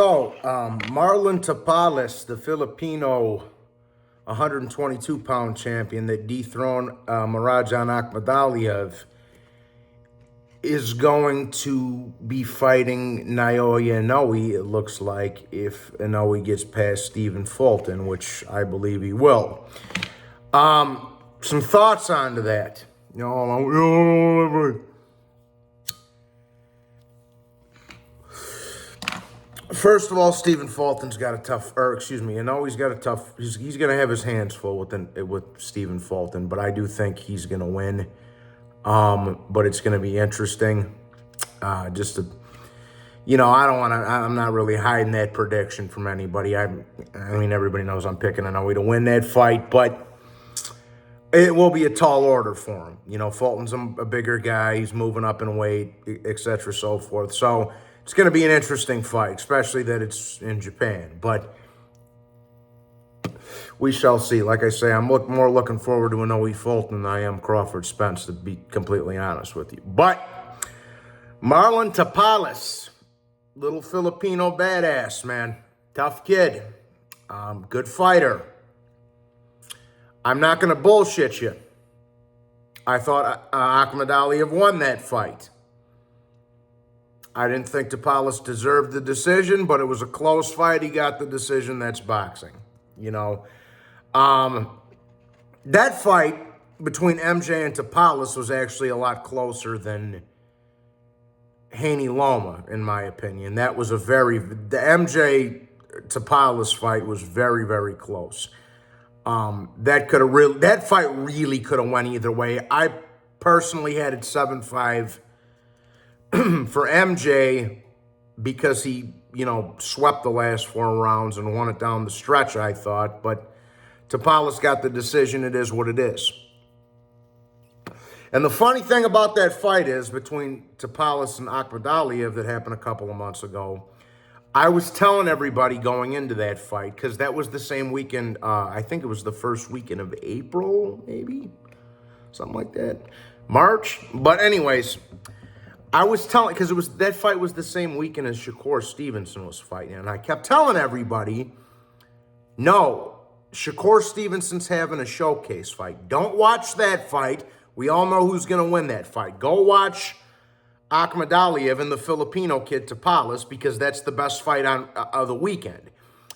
Marlon Tapales, the Filipino 122-pound champion that dethroned Marajan Akhmadaliev, is going to be fighting Naoya Inoue, it looks like, if Inoue gets past Stephen Fulton, which I believe he will. Some thoughts onto that. First of all, Stephen Fulton's got a tough, Inoue's got a tough, he's going to have his hands full with Stephen Fulton, but I do think he's going to win. But it's going to be interesting. I don't want to, I'm not really hiding that prediction from anybody. I mean, everybody knows I'm picking Inoue to win that fight, but it will be a tall order for him. Fulton's a bigger guy. He's moving up in weight, et cetera, so forth. So it's going to be an interesting fight, especially that it's in Japan. But we shall see. Like I say, I'm more looking forward to Inoue Fulton than I am Crawford Spence, to be completely honest with you. But Marlon Tapales, little Filipino badass, man. Tough kid. Good fighter. I'm not going to bullshit you. I thought Akhmadaliev won that fight. I didn't think Tapales deserved the decision, but it was a close fight. He got the decision. That's boxing. That fight between MJ and Tapales was actually a lot closer than Haney Loma, in my opinion. The MJ Tapales fight was very, very close. That fight really could have went either way. I personally had it 7-5 for MJ because he, swept the last 4 rounds and won it down the stretch, I thought. But Tapales got the decision. It is what it is. And the funny thing about that fight is, between Tapales and Akhmadaliev that happened a couple of months ago, I was telling everybody going into that fight, because that was the same weekend, I think it was the first weekend of April, maybe? Something like that. March? But anyways, I was telling, because that fight was the same weekend as Shakur Stevenson was fighting, and I kept telling everybody, no, Shakur Stevenson's having a showcase fight. Don't watch that fight. We all know who's going to win that fight. Go watch Akhmadaliev and the Filipino kid Tapales, because that's the best fight of the weekend.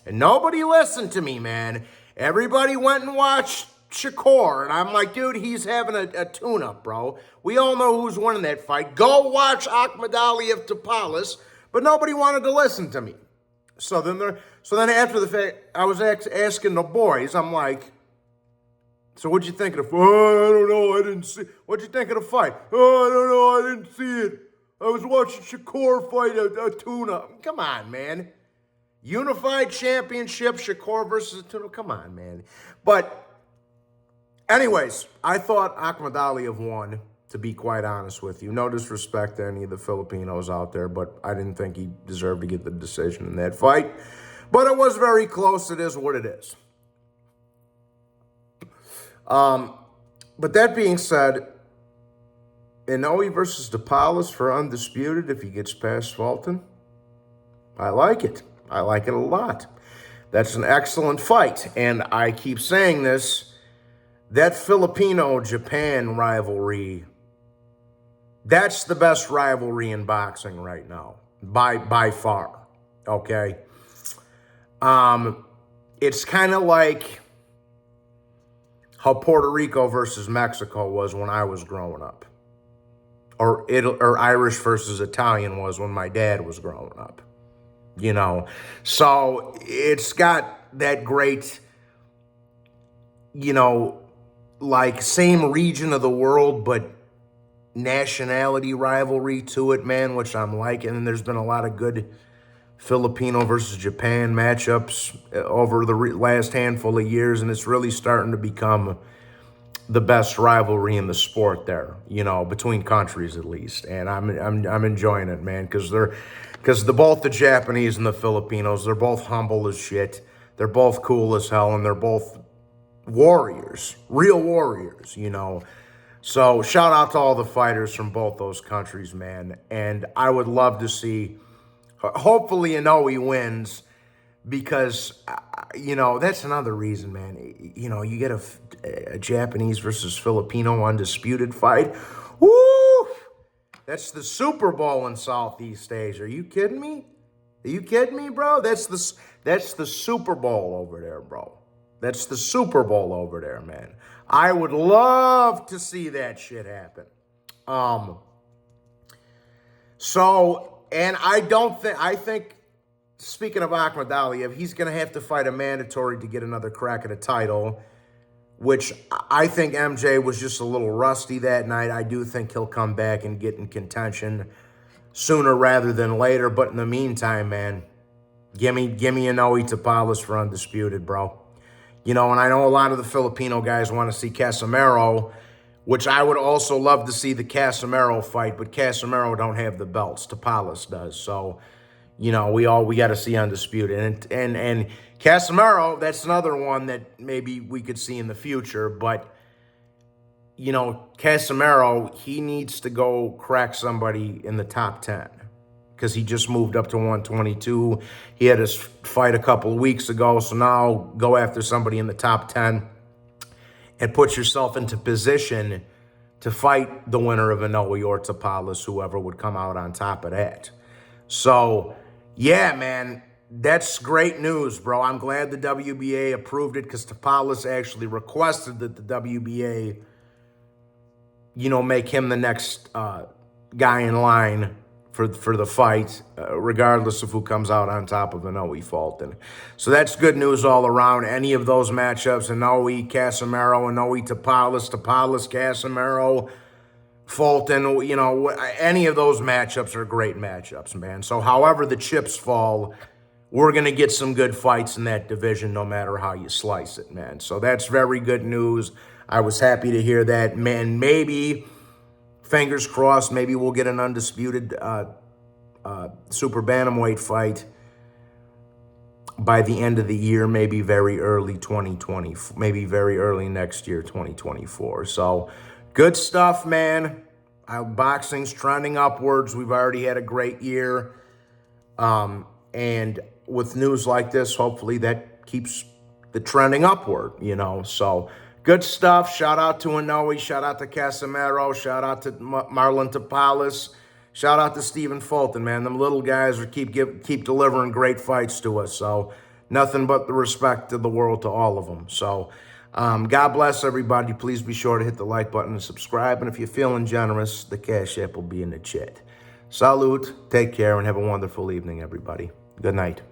And nobody listened to me, man. Everybody went and watched Shakur, and I'm like, dude, he's having a tune-up, bro. We all know who's winning that fight. Go watch Akhmadaliev Tapales, but nobody wanted to listen to me. So then after the fact, I was asking the boys, I'm like, so what'd you think of the fight? Oh, I don't know, I didn't see. What'd you think of the fight? Oh, I don't know, I didn't see it. I was watching Shakur fight a tune-up. Come on, man. Unified Championship, Shakur versus a tune-up. Come on, man. But anyways, I thought Akhmadaliev won, to be quite honest with you. No disrespect to any of the Filipinos out there, but I didn't think he deserved to get the decision in that fight. But it was very close. It is what it is. But that being said, Inoue versus Tapales for Undisputed, if he gets past Fulton, I like it. I like it a lot. That's an excellent fight. And I keep saying this, that Filipino-Japan rivalry, that's the best rivalry in boxing right now, by far, okay? It's kind of like how Puerto Rico versus Mexico was when I was growing up. Or Irish versus Italian was when my dad was growing up. So it's got that great, like same region of the world, but nationality rivalry to it, man, which I'm liking. And there's been a lot of good Filipino versus Japan matchups over the last handful of years, and it's really starting to become the best rivalry in the sport there, between countries at least. And I'm enjoying it, man, because both the Japanese and the Filipinos, they're both humble as shit. They're both cool as hell, and they're both warriors, real warriors, So shout out to all the fighters from both those countries, man. And I would love to see Hopefully Inoue wins because, that's another reason, man. You get a Japanese versus Filipino undisputed fight. Woo! That's the Super Bowl in Southeast Asia. Are you kidding me? Are you kidding me, bro? That's the Super Bowl over there, bro. That's the Super Bowl over there, man. I would love to see that shit happen. And I think, speaking of Akhmadaliev, he's going to have to fight a mandatory to get another crack at a title, which I think MJ was just a little rusty that night. I do think he'll come back and get in contention sooner rather than later. But in the meantime, man, give me Inoue Tapales for Undisputed, bro. And I know a lot of the Filipino guys want to see Casimero, which I would also love to see the Casimero fight, but Casimero don't have the belts. Tapales does. So, we got to see Undisputed. And Casimero, that's another one that maybe we could see in the future. But, Casimero, he needs to go crack somebody in the top 10 because he just moved up to 122. He had his fight a couple of weeks ago. So now go after somebody in the top 10 and put yourself into position to fight the winner of Inoue or Tapales, whoever would come out on top of that. So, yeah, man, that's great news, bro. I'm glad the WBA approved it because Tapales actually requested that the WBA, make him the next guy in line for the fight, regardless of who comes out on top of Inoue Fulton. So that's good news all around. Any of those matchups, Inoue, Casimero, Inoue, Tapales, Casimero, Fulton, any of those matchups are great matchups, man. So however the chips fall, we're going to get some good fights in that division no matter how you slice it, man. So that's very good news. I was happy to hear that, man. Maybe, fingers crossed, maybe we'll get an undisputed super bantamweight fight by the end of the year, maybe very early 2020, maybe very early next year, 2024. So good stuff, man. Boxing's trending upwards. We've already had a great year. And with news like this, hopefully that keeps the trending upward, So good stuff. Shout out to Inoue. Shout out to Casimero. Shout out to Marlon Tapales. Shout out to Stephen Fulton, man. Them little guys keep delivering great fights to us. So nothing but the respect of the world to all of them. So God bless everybody. Please be sure to hit the like button and subscribe. And if you're feeling generous, the Cash App will be in the chat. Salute. Take care and have a wonderful evening, everybody. Good night.